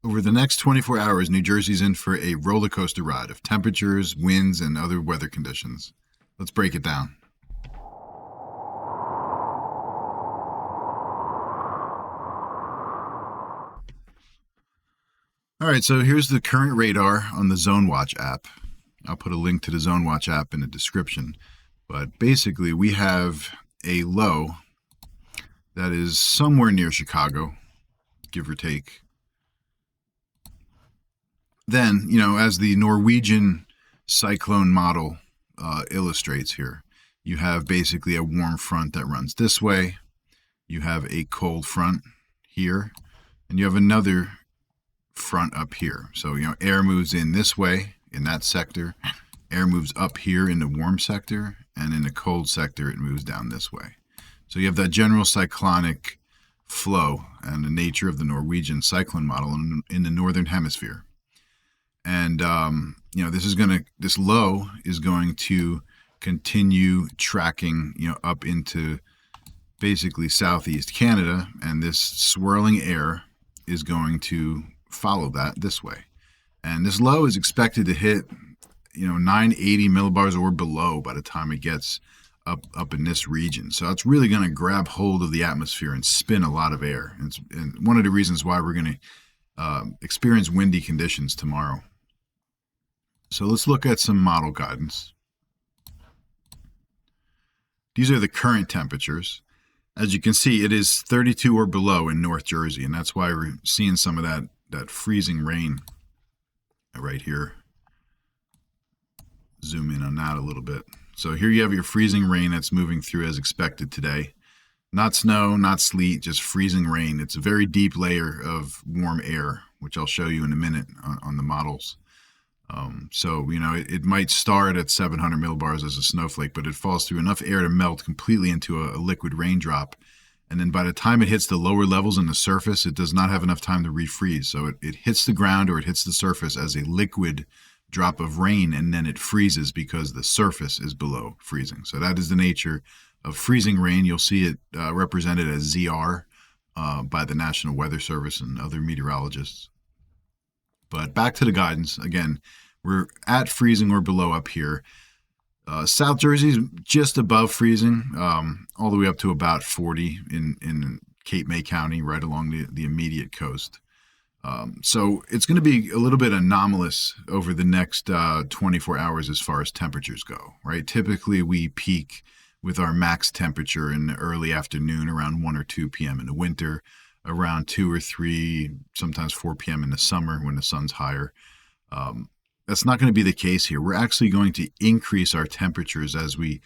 Over the next 24 hours, New Jersey's in for a roller coaster ride of temperatures, winds, and other weather conditions. Let's break it down. All right, so here's the current radar on the Zone Watch app. I'll put a link to the Zone Watch app in the description. But basically, we have a low that is somewhere near Chicago, give or take. Then, as the Norwegian cyclone model illustrates here, you have basically a warm front that runs this way. You have a cold front here, and you have another front up here. So, air moves in this way in that sector. Air moves up here in the warm sector, and in the cold sector, it moves down this way. So you have that general cyclonic flow and the nature of the Norwegian cyclone model in the northern hemisphere. And this low is going to continue tracking, up into basically southeast Canada, and this swirling air is going to follow that this way. And this low is expected to hit 980 millibars or below by the time it gets up in this region. So it's really going to grab hold of the atmosphere and spin a lot of air. And one of the reasons why we're going to experience windy conditions tomorrow. So let's look at some model guidance. These are the current temperatures. As you can see, it is 32 or below in North Jersey, and that's why we're seeing some of that freezing rain right here. Zoom in on that a little bit. So here you have your freezing rain that's moving through as expected today. Not snow, not sleet, just freezing rain. It's a very deep layer of warm air, which I'll show you in a minute on the models. It might start at 700 millibars as a snowflake, but it falls through enough air to melt completely into a liquid raindrop. And then by the time it hits the lower levels on the surface, it does not have enough time to refreeze. So it hits the ground or it hits the surface as a liquid drop of rain, and then it freezes because the surface is below freezing. So that is the nature of freezing rain. You'll see it represented as ZR by the National Weather Service and other meteorologists. But back to the guidance. Again, we're at freezing or below up here. South Jersey is just above freezing, all the way up to about 40 in Cape May County, right along the immediate coast. So it's going to be a little bit anomalous over the next 24 hours as far as temperatures go, right? Typically, we peak with our max temperature in the early afternoon around 1 or 2 p.m. in the winter, around 2 or 3, sometimes 4 p.m. in the summer when the sun's higher. That's not going to be the case here. We're actually going to increase our temperatures as we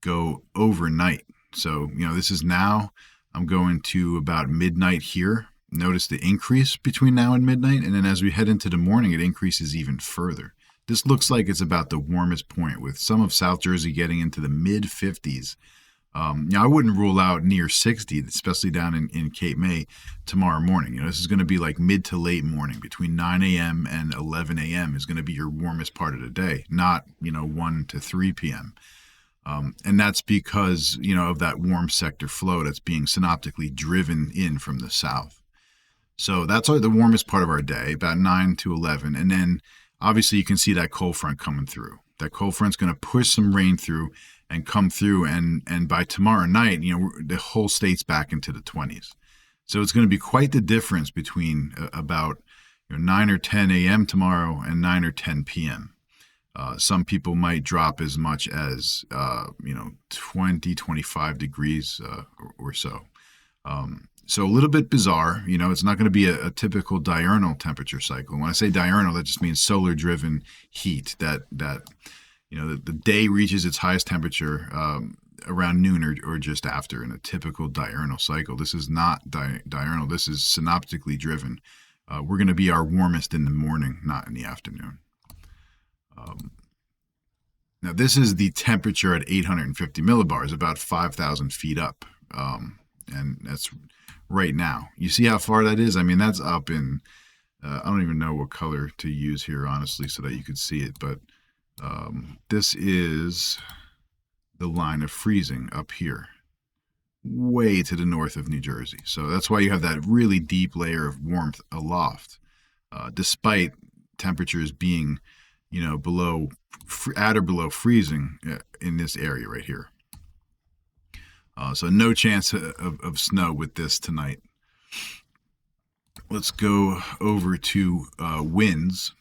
go overnight. So, this is now, I'm going to about midnight here. Notice the increase between now and midnight, and then as we head into the morning, it increases even further. This looks like it's about the warmest point, with some of South Jersey getting into the mid-50s. I wouldn't rule out near 60, especially down in Cape May tomorrow morning. This is going to be like mid to late morning, between 9 a.m. and 11 a.m. is going to be your warmest part of the day, not 1 to 3 p.m. And that's because of that warm sector flow that's being synoptically driven in from the south. So that's the warmest part of our day, about 9 to 11. And then obviously you can see that cold front coming through. That cold front's going to push some rain through and come through. And by tomorrow night, the whole state's back into the 20s. So it's going to be quite the difference between about 9 or 10 a.m. tomorrow and 9 or 10 p.m. Some people might drop as much as, 20, 25 degrees or so. So a little bit bizarre, it's not going to be a typical diurnal temperature cycle. When I say diurnal, that just means solar-driven heat. That the day reaches its highest temperature around noon or just after in a typical diurnal cycle. This is not diurnal. This is synoptically driven. We're going to be our warmest in the morning, not in the afternoon. Now, this is the temperature at 850 millibars, about 5,000 feet up. And that's right now. You see how far that is? I mean, that's up in, I don't even know what color to use here, honestly, so that you could see it. But this is the line of freezing up here, way to the north of New Jersey. So that's why you have that really deep layer of warmth aloft. despite temperatures being, below at or below freezing in this area right here. So no chance of snow with this tonight. Let's go over to winds.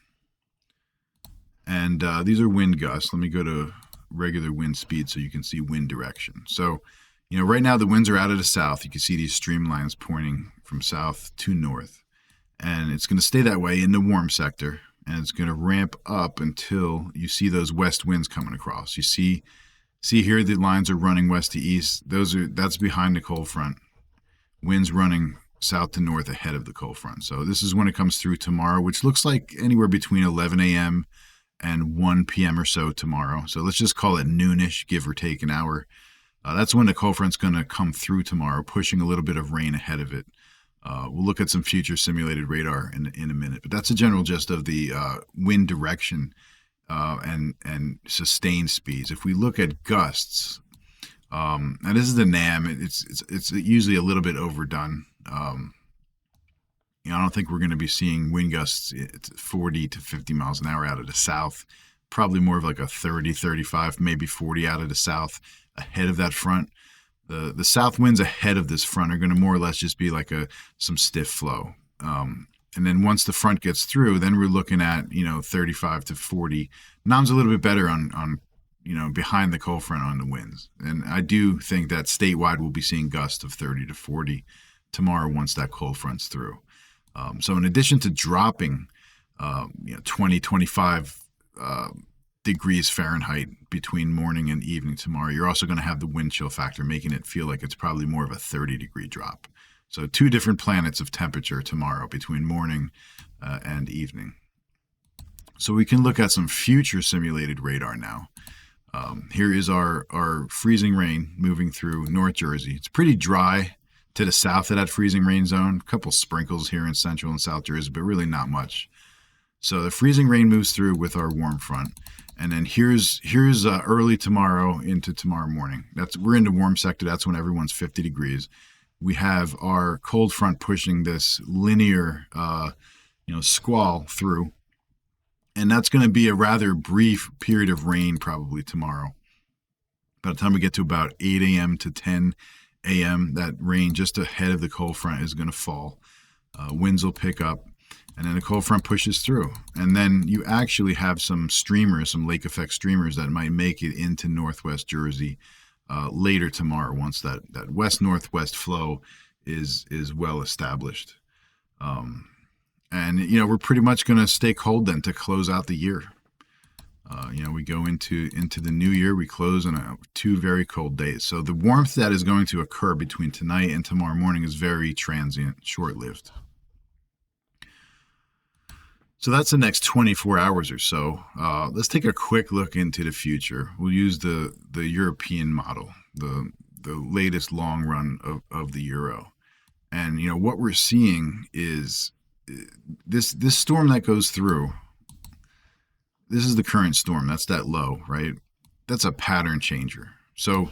And these are wind gusts. Let me go to regular wind speed so you can see wind direction. So, right now the winds are out of the south. You can see these streamlines pointing from south to north. And it's going to stay that way in the warm sector. And it's going to ramp up until you see those west winds coming across. You see here the lines are running west to east. That's behind the cold front. Winds running south to north ahead of the cold front. So this is when it comes through tomorrow, which looks like anywhere between 11 a.m. and 1 p.m. or so tomorrow. So let's just call it noonish, give or take an hour. That's when the cold front's going to come through tomorrow, pushing a little bit of rain ahead of it. We'll look at some future simulated radar in a minute, but that's a general gist of the wind direction and sustained speeds. If we look at gusts, and this is the NAM, it's usually a little bit overdone. I don't think we're going to be seeing wind gusts 40 to 50 miles an hour out of the south. Probably more of like a 30, 35, maybe 40 out of the south ahead of that front. The south winds ahead of this front are going to more or less just be like some stiff flow. And then once the front gets through, then we're looking at, 35 to 40. NAM's a little bit better on behind the cold front on the winds. And I do think that statewide we'll be seeing gusts of 30 to 40 tomorrow once that cold front's through. So in addition to dropping, 20, 25 degrees Fahrenheit between morning and evening tomorrow, you're also going to have the wind chill factor, making it feel like it's probably more of a 30-degree drop. So 2 different planets of temperature tomorrow between morning and evening. So we can look at some future simulated radar now. Here is our freezing rain moving through North Jersey. It's pretty dry to the south of that freezing rain zone. A couple sprinkles here in central and south Jersey, but really not much. So the freezing rain moves through with our warm front. And then here's early tomorrow into tomorrow morning. We're in the warm sector. That's when everyone's 50 degrees. We have our cold front pushing this linear, squall through. And that's going to be a rather brief period of rain probably tomorrow. By the time we get to about 8 a.m. to 10 a.m., that rain just ahead of the cold front is going to fall. Winds will pick up, and then the cold front pushes through. And then you actually have some streamers, some lake effect streamers that might make it into northwest Jersey later tomorrow once that west-northwest flow is well established. And we're pretty much going to stay cold then to close out the year. We go into the new year, we close on 2 very cold days. So the warmth that is going to occur between tonight and tomorrow morning is very transient, short-lived. So that's the next 24 hours or so. Let's take a quick look into the future. We'll use the European model, the latest long run of the Euro. And, what we're seeing is this storm that goes through. This is the current storm. That's that low, right? That's a pattern changer. So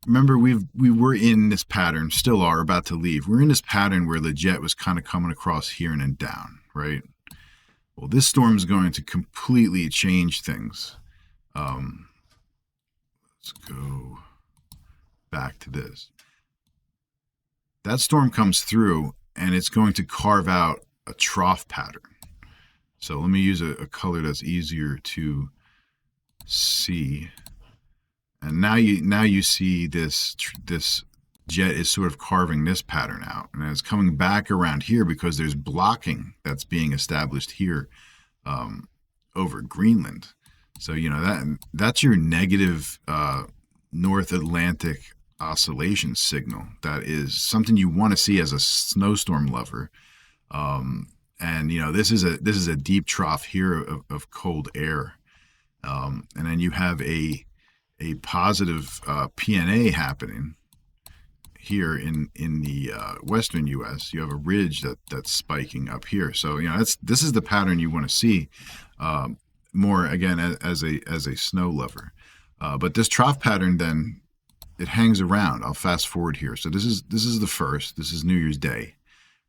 remember, we were in this pattern, still are about to leave. We're in this pattern where the jet was kind of coming across here and then down, right? Well, this storm is going to completely change things. Let's go back to this. That storm comes through and it's going to carve out a trough pattern. So let me use a color that's easier to see. And now you see this jet is sort of carving this pattern out, and it's coming back around here because there's blocking that's being established here over Greenland. So that's your negative North Atlantic oscillation signal. That is something you want to see as a snowstorm lover. And this is a deep trough here of cold air, and then you have a positive PNA happening here in the western U.S. You have a ridge that's spiking up here. So this is the pattern you want to see more again as a snow lover. But this trough pattern then it hangs around. I'll fast forward here. So this is the first. This is New Year's Day.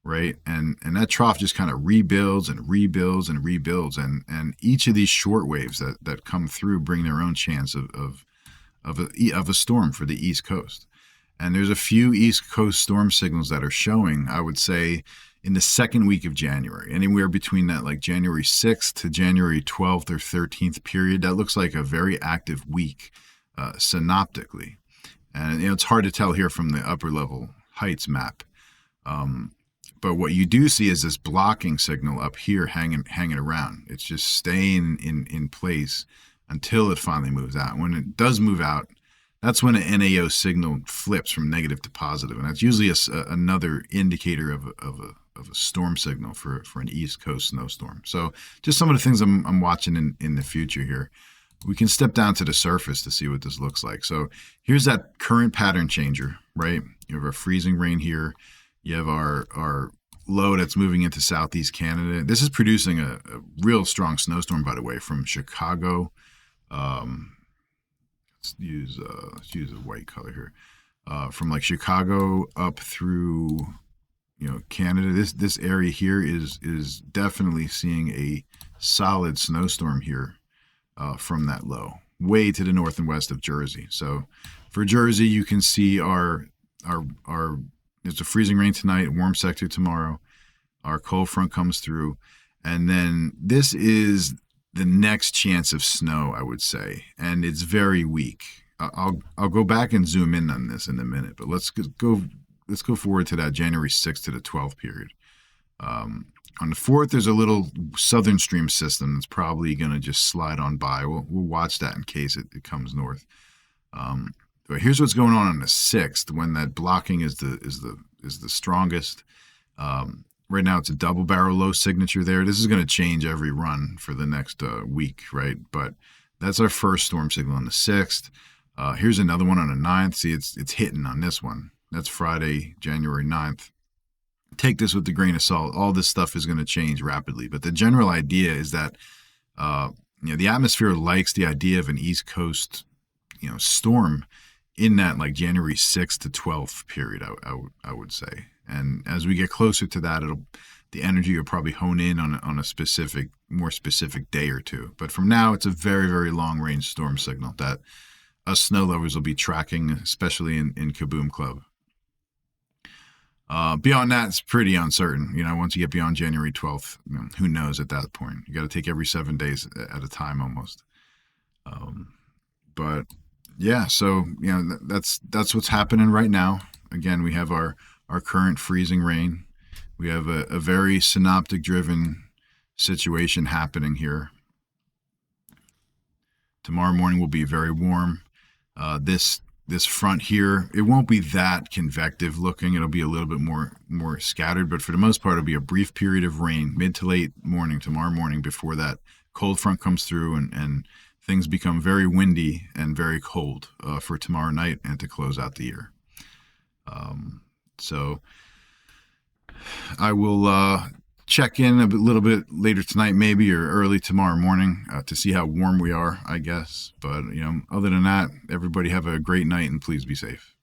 right? And that trough just kind of rebuilds and rebuilds and rebuilds, and each of these short waves that come through bring their own chance of a storm for the East Coast. And there's a few East Coast storm signals that are showing, I would say, in the second week of January, anywhere between that like January 6th to January 12th or 13th period. That looks like a very active week synoptically. And it's hard to tell here from the upper level heights map. But what you do see is this blocking signal up here hanging around. It's just staying in place until it finally moves out. When it does move out, that's when an NAO signal flips from negative to positive, and that's usually another indicator of a storm signal for an East Coast snowstorm. So just some of the things I'm watching in the future here. We can step down to the surface to see what this looks like. So here's that current pattern changer, right? You have our freezing rain here. You have our low that's moving into southeast Canada. This is producing a real strong snowstorm, by the way, from Chicago. Let's use a white color here. From like Chicago up through Canada. This area here is definitely seeing a solid snowstorm here from that low, way to the north and west of Jersey. So for Jersey, you can see our it's a freezing rain tonight, warm sector tomorrow. Our cold front comes through, and then this is the next chance of snow, I would say, and it's very weak. I'll go back and zoom in on this in a minute, but let's go forward to that January 6th to the 12th period. On the 4th, there's a little southern stream system that's probably going to just slide on by. We'll watch that in case it comes north. But here's what's going on the 6th when that blocking is the strongest. Right now, it's a double barrel low signature there. This is going to change every run for the next week, right? But that's our first storm signal on the 6th. Here's another one on the 9th. See, it's hitting on this one. That's Friday, January 9th. Take this with a grain of salt. All this stuff is going to change rapidly. But the general idea is that the atmosphere likes the idea of an East Coast storm in that like January 6th to 12th period, I would say. And as we get closer to that, the energy will probably hone in on a more specific day or two. But from now, it's a very, very long range storm signal that us snow lovers will be tracking, especially in Kaboom Club. Beyond that, it's pretty uncertain. Once you get beyond January 12th, who knows at that point? You got to take every 7 days at a time almost. But yeah, so that's what's happening right now. Again, we have our current freezing rain. We have a very synoptic driven situation happening here. Tomorrow morning will be very warm. This front here, it won't be that convective looking. It'll be a little bit more scattered, but for the most part, it'll be a brief period of rain mid to late morning tomorrow morning before that cold front comes through and things become very windy and very cold for tomorrow night and to close out the year. So I will check in a little bit later tonight, maybe, or early tomorrow morning to see how warm we are, I guess. But, other than that, everybody have a great night and please be safe.